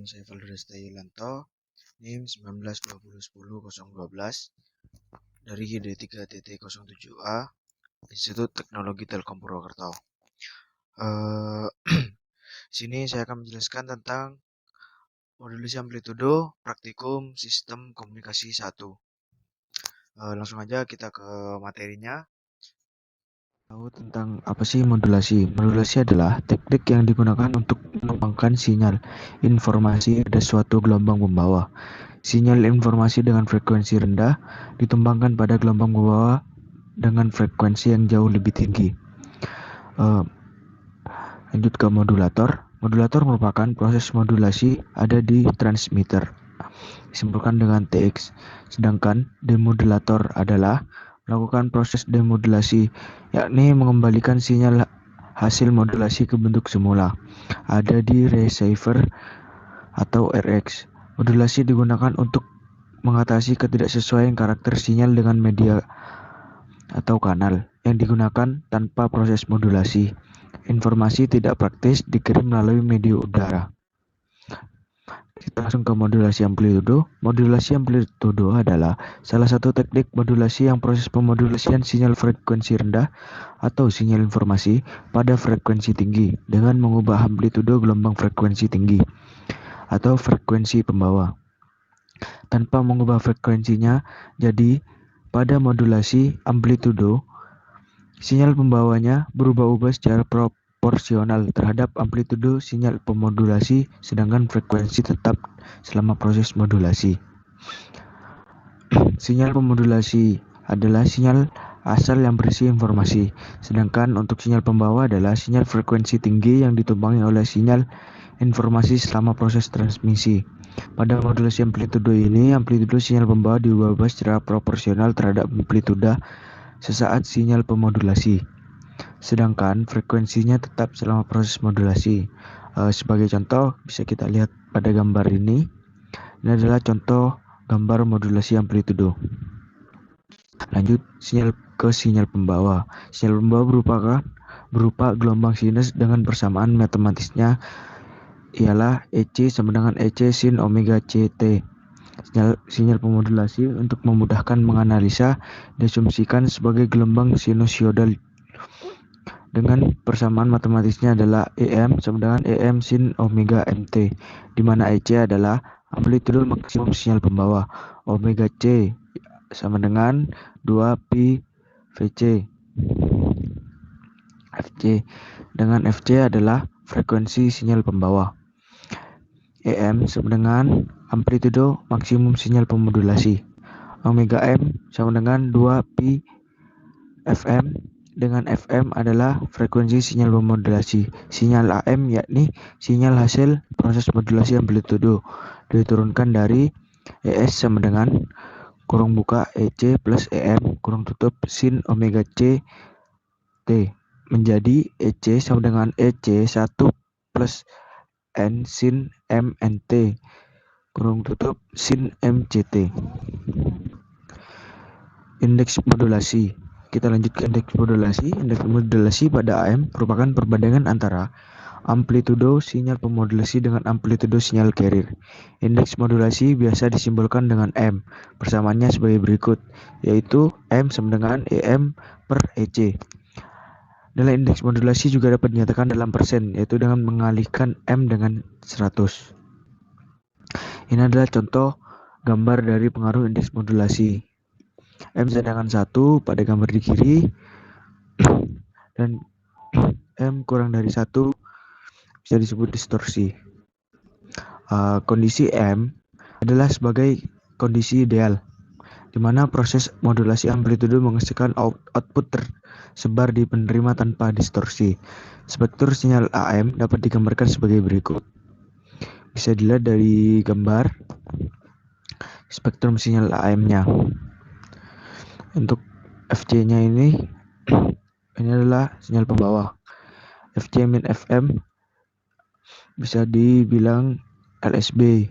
nama saya Valdresta Yulanto, NIM 1920101012 dari ID3TT07A, Institut Teknologi Telkom Purwokerto. Sini saya akan menjelaskan tentang modulasi amplitudo praktikum sistem komunikasi 1. Langsung aja kita ke materinya. Tahu tentang apa sih modulasi? Modulasi adalah teknik yang digunakan untuk menumpangkan sinyal informasi pada suatu gelombang pembawa. Sinyal informasi dengan frekuensi rendah ditumpangkan pada gelombang pembawa dengan frekuensi yang jauh lebih tinggi. Lanjut ke modulator. Modulator merupakan proses modulasi ada di transmitter, disimpulkan dengan TX. Sedangkan demodulator adalah melakukan proses demodulasi, yakni mengembalikan sinyal hasil modulasi ke bentuk semula, ada di receiver atau RX. Modulasi digunakan untuk mengatasi ketidaksesuaian karakter sinyal dengan media atau kanal yang digunakan tanpa proses modulasi. Informasi tidak praktis dikirim melalui media udara. Kita langsung ke modulasi amplitudo. Modulasi amplitudo adalah salah satu teknik modulasi yang proses pemodulasian sinyal frekuensi rendah atau sinyal informasi pada frekuensi tinggi dengan mengubah amplitudo gelombang frekuensi tinggi atau frekuensi pembawa tanpa mengubah frekuensinya. Jadi pada modulasi amplitudo, sinyal pembawanya berubah-ubah secara proporsional terhadap amplitudo sinyal pemodulasi, sedangkan frekuensi tetap selama proses modulasi. Sinyal pemodulasi adalah sinyal asal yang berisi informasi, sedangkan untuk sinyal pembawa adalah sinyal frekuensi tinggi yang ditumpangi oleh sinyal informasi selama proses transmisi. Pada modulasi amplitudo ini, amplitudo sinyal pembawa diubah secara proporsional terhadap amplitudo sesaat sinyal pemodulasi, sedangkan frekuensinya tetap selama proses modulasi. Sebagai contoh bisa kita lihat pada gambar ini. Ini adalah contoh gambar modulasi amplitudo. Lanjut sinyal pembawa. Sinyal pembawa berupa gelombang sinus dengan persamaan matematisnya ialah EC sama dengan EC sin omega CT. Sinyal pemodulasi untuk memudahkan menganalisa diasumsikan sebagai gelombang sinusoidal dengan persamaan matematisnya adalah EM sama dengan EM sin omega MT, di mana EC adalah amplitudo maksimum sinyal pembawa, omega C sama dengan 2 pi VC. FC dengan FC adalah frekuensi sinyal pembawa. EM sama dengan amplitudo maksimum sinyal pemodulasi. Omega M sama dengan 2 pi FM, dengan FM adalah frekuensi sinyal pemodulasi. Sinyal AM yakni sinyal hasil proses modulasi amplitudo diturunkan dari ES sama dengan kurung buka EC plus EM kurung tutup sin omega C T menjadi EC sama dengan EC 1 plus N sin MNT kurung tutup sin MCT. Indeks modulasi. Kita lanjut ke indeks modulasi. Indeks modulasi pada AM merupakan perbandingan antara amplitudo sinyal pemodulasi dengan amplitudo sinyal carrier. Indeks modulasi biasa disimbolkan dengan M. Persamaannya sebagai berikut, yaitu M sama dengan EM per EC. Nilai indeks modulasi juga dapat dinyatakan dalam persen, yaitu dengan mengalihkan M dengan 100. Ini adalah contoh gambar dari pengaruh indeks modulasi. M sedangkan 1 pada gambar di kiri dan M kurang dari 1 bisa disebut distorsi. Kondisi M adalah sebagai kondisi ideal di mana proses modulasi amplitudo menghasilkan output tersebar di penerima tanpa distorsi. Spektrum sinyal AM dapat digambarkan sebagai berikut. Bisa dilihat dari gambar spektrum sinyal AM-nya. Untuk FC-nya ini adalah sinyal pembawa. FC min FM bisa dibilang LSB,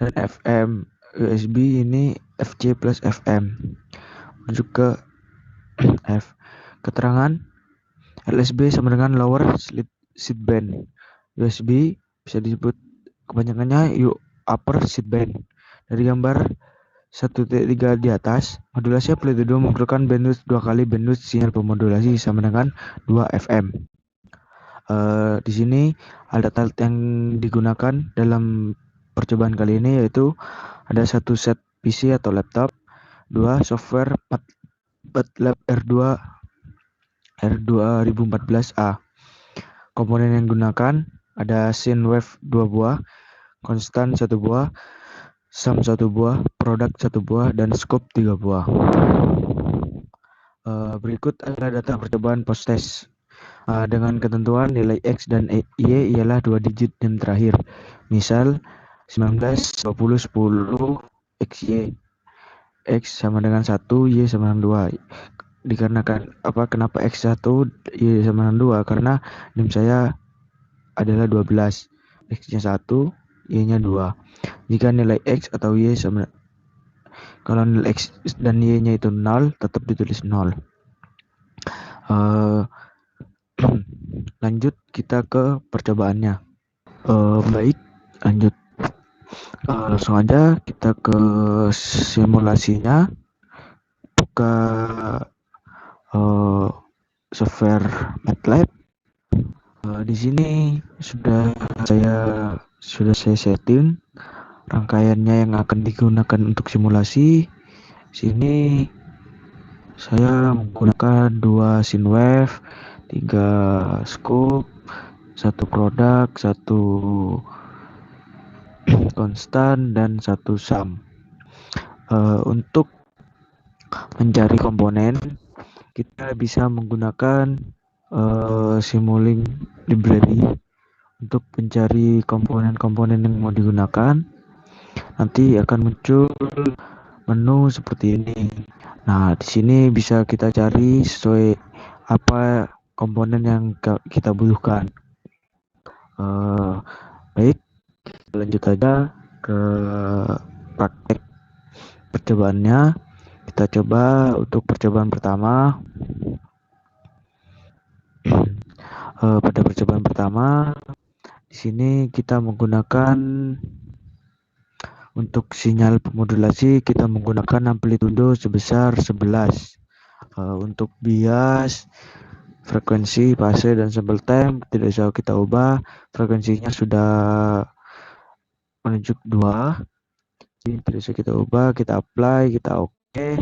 dan FM USB ini FC plus FM. Menuju ke F. Keterangan LSB sama dengan lower sideband. USB bisa disebut kebanyakannya upper sideband. Dari gambar 1.3 di atas, modulasi amplitudo memerlukan bandwidth 2 kali bandwidth sinyal pemodulasi sama dengan 2 FM. Di sini alat-alat yang digunakan dalam percobaan kali ini yaitu ada satu set PC atau laptop, 2 software MATLAB R2014A. Komponen yang digunakan ada sine-wave 2 buah, konstan 1 buah, sum 1 buah, product 1 buah, dan scope 3 buah. Berikut adalah data percobaan post-test. Dengan ketentuan nilai X dan Y ialah 2 digit yang terakhir. Misal 19, 20, 10, XY. X sama dengan 1, Y sama dengan 2. Dikarenakan kenapa X1, Y sama dengan 2? Karena NIM saya adalah 12. X-nya 1, Y-nya 2. Jika nilai X atau Y sama, kalau nilai X dan Y-nya itu 0, tetap ditulis 0. Lanjut kita ke percobaannya. Baik, lanjut. Langsung aja kita ke simulasinya. Buka software MATLAB. Di sini sudah saya setting rangkaiannya yang akan digunakan untuk simulasi. Sini saya menggunakan 2 sine wave, 3 scope, 1 produk, 1 konstan, dan 1 sum. Untuk mencari komponen, kita bisa menggunakan Simulink library untuk mencari komponen-komponen yang mau digunakan. Nanti akan muncul menu seperti ini. Nah, di sini bisa kita cari sesuai apa komponen yang kita butuhkan. Baik, lanjut aja ke praktek percobaannya. Kita coba untuk percobaan pertama. Pada percobaan pertama, di sini kita menggunakan untuk sinyal pemodulasi, kita menggunakan amplitudo sebesar 11. Untuk bias, frekuensi, fase, dan sample time tidak usah kita ubah. Frekuensinya sudah menunjuk 2. Jadi tidak usah kita ubah, kita apply, kita oke.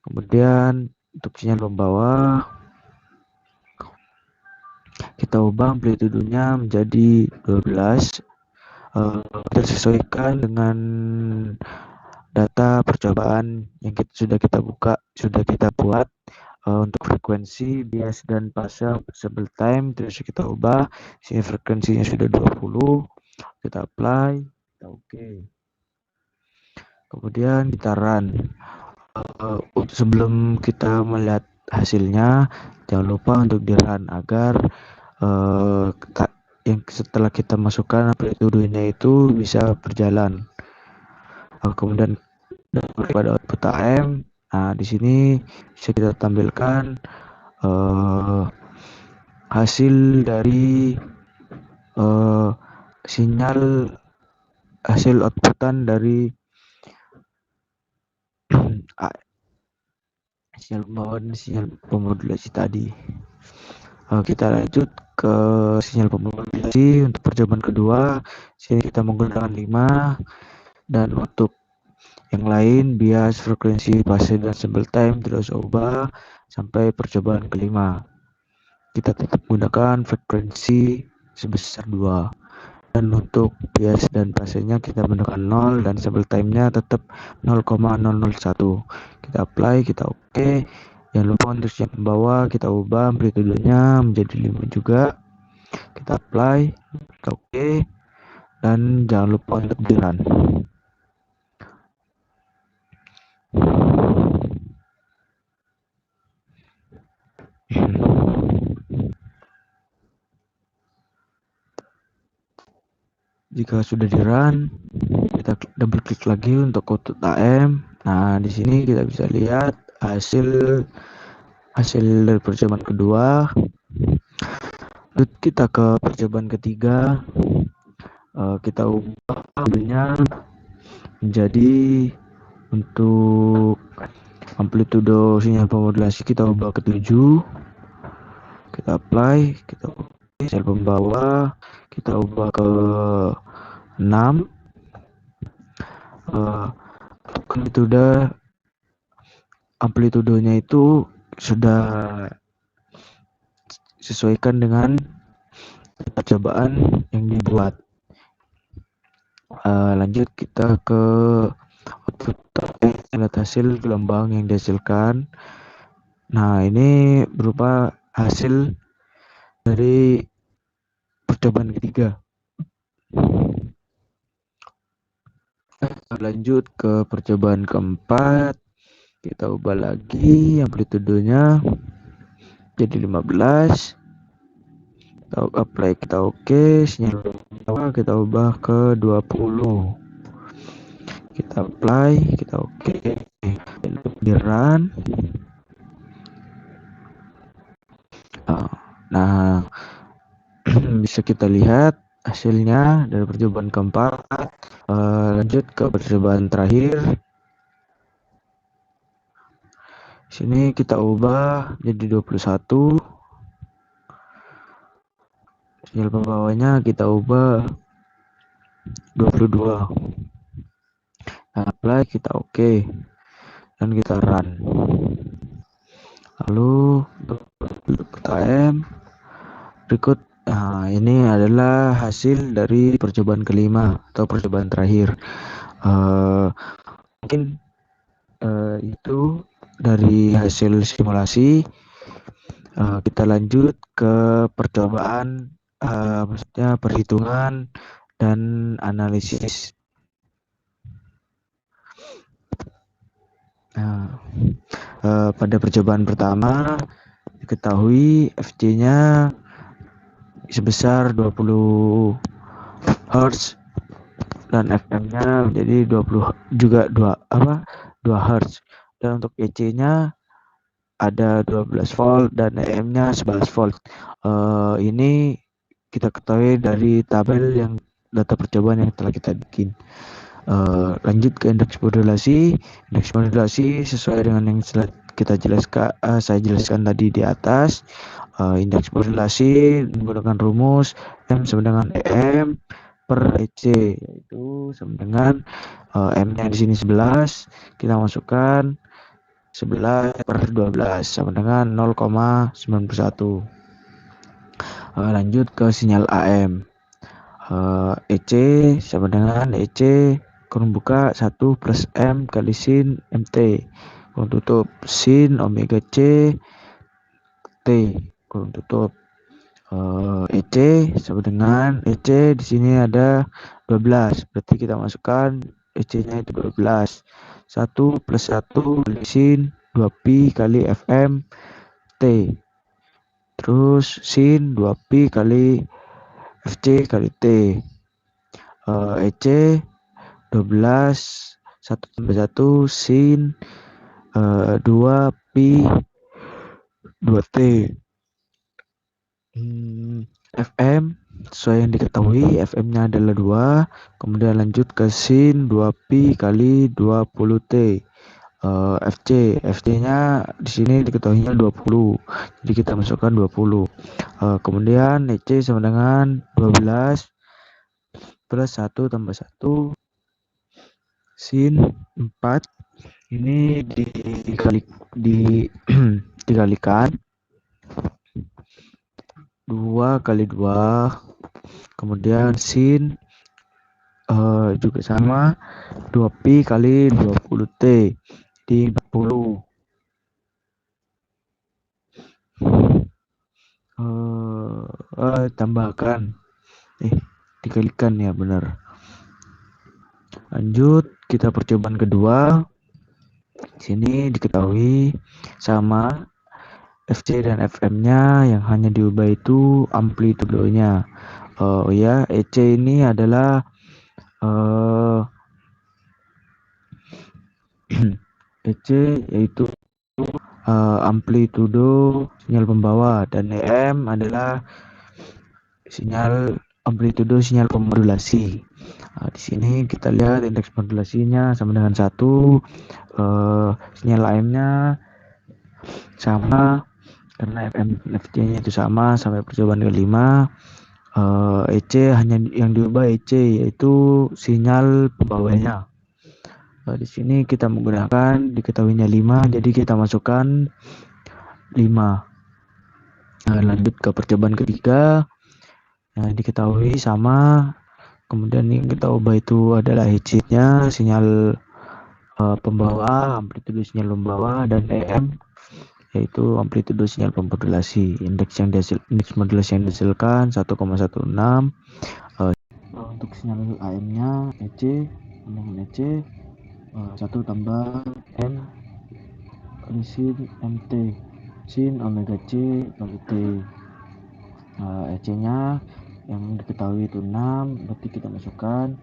Kemudian untuk sinyal pembawa, kita ubah amplitudonya menjadi 12. Kita sesuaikan dengan data percobaan yang sudah kita buat. Untuk frekuensi, bias, dan fase sample time terus kita ubah. Sini frekuensinya sudah 20, kita apply, kita oke. Kemudian kita run. Sebelum kita melihat hasilnya, jangan lupa untuk di run agar yang setelah kita masukkan amplitudonya itu bisa berjalan. Kemudian pada output AM, nah di sini bisa kita tampilkan hasil dari hasil outputan dari sinyal pembawaan sinyal pemodulasi tadi. Kita lanjut ke sinyal pemodulasi untuk percobaan kedua. Sini kita menggunakan 5, dan untuk yang lain bias, frekuensi, fase, dan sample time terus ubah sampai percobaan kelima. Kita tetap menggunakan frekuensi sebesar 2, dan untuk bias dan fasenya kita menggunakan 0, dan sample time-nya tetap 0,001. Kita apply, kita oke. Jangan lupa untuk sinyal pembawa kita ubah amplitudonya menjadi 5 juga. Kita apply, kita oke, dan jangan lupa untuk di run. Jika sudah di run, kita double klik lagi untuk output AM. Nah, di sini kita bisa lihat hasil dari percobaan kedua. Lalu kita ke percobaan ketiga. Kita ubah amplitudonya menjadi, untuk amplitudo sinyal pemodulasi kita ubah ke 7, kita apply, kita sinyal pembawa kita ubah ke 6. Amplitudonya itu sudah sesuaikan dengan percobaan yang dibuat. Lanjut kita ke output hasil gelombang yang dihasilkan. Nah, ini berupa hasil dari percobaan ketiga. Lanjut ke percobaan keempat, kita ubah lagi amplitudonya jadi 15. Kita apply, kita oke, sinyal bawah kita ubah ke 20. Kita apply, kita oke, di run. Nah, bisa kita lihat hasilnya dari percobaan keempat. Lanjut ke percobaan terakhir. Sini kita ubah jadi 21. Sinyal pembawanya kita ubah 22. Nah, apply, kita oke, dan kita run. Lalu time berikut. Nah, ini adalah hasil dari percobaan kelima atau percobaan terakhir. Mungkin itu dari hasil simulasi. Kita lanjut ke percobaan, maksudnya perhitungan dan analisis. Nah, pada percobaan pertama diketahui FC-nya sebesar 20 Hz dan FM-nya menjadi 20 juga 2 Hz. Dan untuk EC-nya ada 12 volt dan EM-nya 11 volt. Ini kita ketahui dari tabel yang data percobaan yang telah kita bikin. Lanjut ke indeks modulasi. Indeks modulasi sesuai dengan yang saya jelaskan tadi di atas. Indeks modulasi menggunakan rumus M sama dengan EM per EC, yaitu sama dengan M-nya di sini 11, kita masukkan 11 per 12 sama dengan 0,91. Lanjut ke sinyal AM. EC sama dengan EC kurung buka 1 plus M kali sin MT kurung tutup sin omega C T kurung tutup. EC sama dengan EC di sini ada 12, berarti kita masukkan EC-nya itu 12. 1 plus 1 kali sin 2pi kali FM T. Terus sin 2pi kali FC kali T. EC 12, 1 tambah 1 sin 2pi 2T. FM sesuai yang diketahui FM-nya adalah 2, kemudian lanjut ke sin 2pi kali 20T. FC-nya di sini diketahuinya 20, jadi kita masukkan 20. Kemudian EC sama dengan 12 plus 1 tambah 1 sin 4, ini dikalikan 2 kali 2, kemudian sin juga sama 2pi kali 20T di 40. Tambahkan dikalikan ya, benar. Lanjut kita percobaan kedua. Sini diketahui sama FC dan FM-nya, yang hanya diubah itu amplitudonya. EC ini adalah EC yaitu amplitudo sinyal pembawa, dan EM adalah sinyal amplitudo sinyal pemodulasi. Di sini kita lihat indeks modulasinya sama dengan 1, sinyal AM-nya sama karena FC-nya itu sama sampai percobaan kelima. EC hanya yang diubah EC yaitu sinyal pembawanya. Di sini kita menggunakan diketahuinya 5, jadi kita masukkan 5. Lanjut ke percobaan ketiga. Diketahui sama, kemudian yang kita ubah itu adalah EC-nya sinyal pembawa, amplitudo sinyal pembawa, dan EM yaitu amplitudo sinyal pemodulasi. Indeks modulasi yang dihasilkan 1,16. Untuk sinyal AM-nya EC dengan EC 1 tambah M sin MT sin omega C kali T. EC-nya yang diketahui itu 6, berarti kita masukkan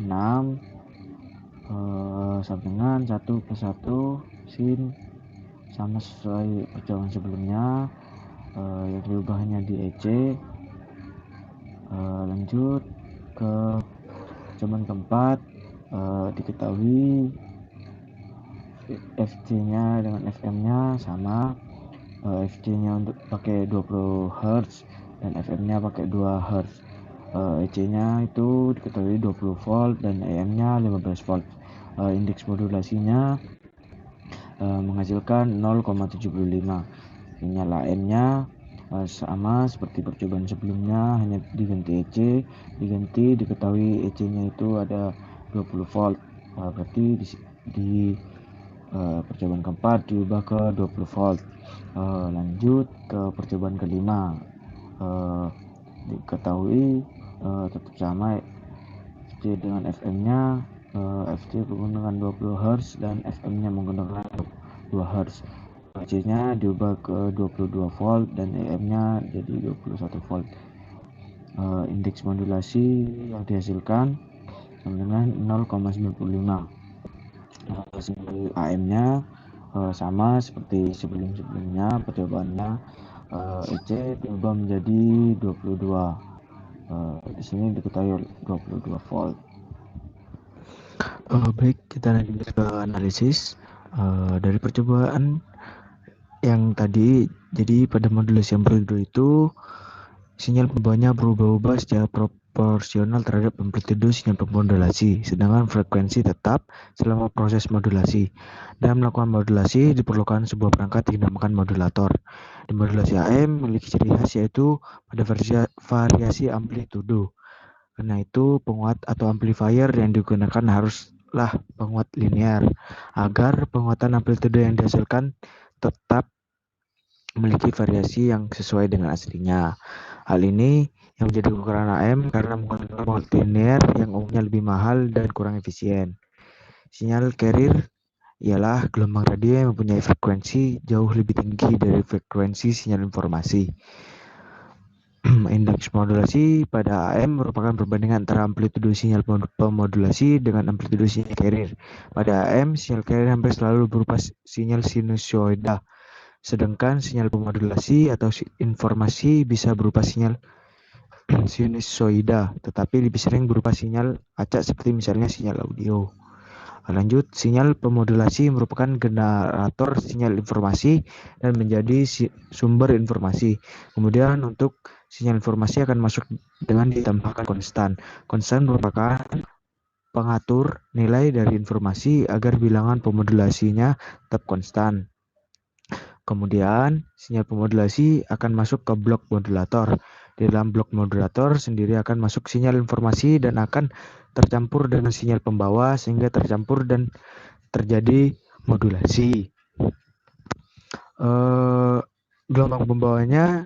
6 sama dengan 1/1 sin sama sesuai percobaan sebelumnya, yang diubahnya di EC. Lanjut ke percobaan keempat. Diketahui FC-nya dengan FM-nya sama. FC-nya untuk pakai 20 Hz dan FM-nya pakai 2 Hz. EC-nya itu diketahui 20 volt dan AM-nya 15 volt. Indeks modulasinya menghasilkan 0,75. Sinyal AM-nya sama seperti percobaan sebelumnya, hanya diganti EC, diketahui EC-nya itu ada 20 volt. Berarti di percobaan keempat diubah ke 20 volt. Lanjut ke percobaan kelima. Diketahui tetap sama FC dengan FM-nya. FC menggunakan 20 Hz dan FM-nya menggunakan 2 Hz. AC-nya diubah ke 22 volt dan AM-nya jadi 21 volt. Indeks modulasi yang dihasilkan sama dengan 0,95. Sinyal AM-nya sama seperti sebelumnya percobaannya, EC diubah menjadi 22. Di sini diketahui 22 volt. Baik, kita lanjut ke analisis. Dari percobaan yang tadi, jadi pada modulasi amplitudo itu sinyal pembawanya berubah-ubah secara proporsional terhadap amplitudo sinyal pemodulasi, sedangkan frekuensi tetap selama proses modulasi. Dalam melakukan modulasi diperlukan sebuah perangkat yang dinamakan modulator. Di modulasi AM memiliki ciri khas yaitu pada variasi amplitudo. Karena itu penguat atau amplifier yang digunakan haruslah penguat linear agar penguatan amplitudo yang dihasilkan tetap memiliki variasi yang sesuai dengan aslinya. Hal ini yang menjadi kekurangan AM karena menggunakan penguat linear yang umumnya lebih mahal dan kurang efisien. Sinyal carrier ialah gelombang radio yang mempunyai frekuensi jauh lebih tinggi dari frekuensi sinyal informasi. Indeks modulasi pada AM merupakan perbandingan antara amplitudo sinyal pemodulasi dengan amplitudo sinyal carrier. Pada AM, sinyal carrier hampir selalu berupa sinyal sinusoida, sedangkan sinyal pemodulasi atau informasi bisa berupa sinyal sinusoida, tetapi lebih sering berupa sinyal acak seperti misalnya sinyal audio. Lanjut, sinyal pemodulasi merupakan generator sinyal informasi dan menjadi sumber informasi. Kemudian untuk sinyal informasi akan masuk dengan ditambahkan konstan. Konstan merupakan pengatur nilai dari informasi agar bilangan pemodulasinya tetap konstan. Kemudian sinyal pemodulasi akan masuk ke blok modulator. Di dalam blok modulator sendiri akan masuk sinyal informasi dan akan tercampur dengan sinyal pembawa sehingga tercampur dan terjadi modulasi. Gelombang pembawanya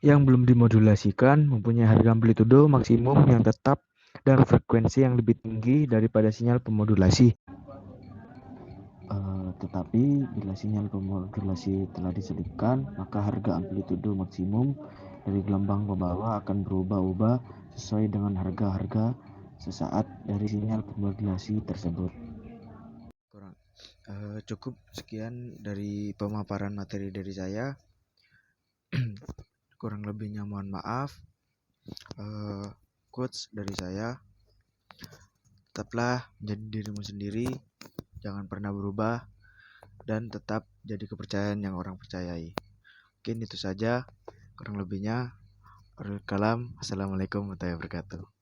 yang belum dimodulasikan mempunyai harga amplitudo maksimum yang tetap dan frekuensi yang lebih tinggi daripada sinyal pemodulasi. Tetapi bila sinyal pemodulasi telah diselipkan, maka harga amplitudo maksimum dari gelombang pembawa akan berubah-ubah sesuai dengan harga-harga sesaat dari sinyal pemodulasi tersebut. Cukup sekian dari pemaparan materi dari saya. Kurang lebihnya mohon maaf. Quotes dari saya, tetaplah menjadi dirimu sendiri, jangan pernah berubah, dan tetap jadi kepercayaan yang orang percayai. Mungkin itu saja, kurang lebihnya. Assalamualaikum warahmatullahi wabarakatuh.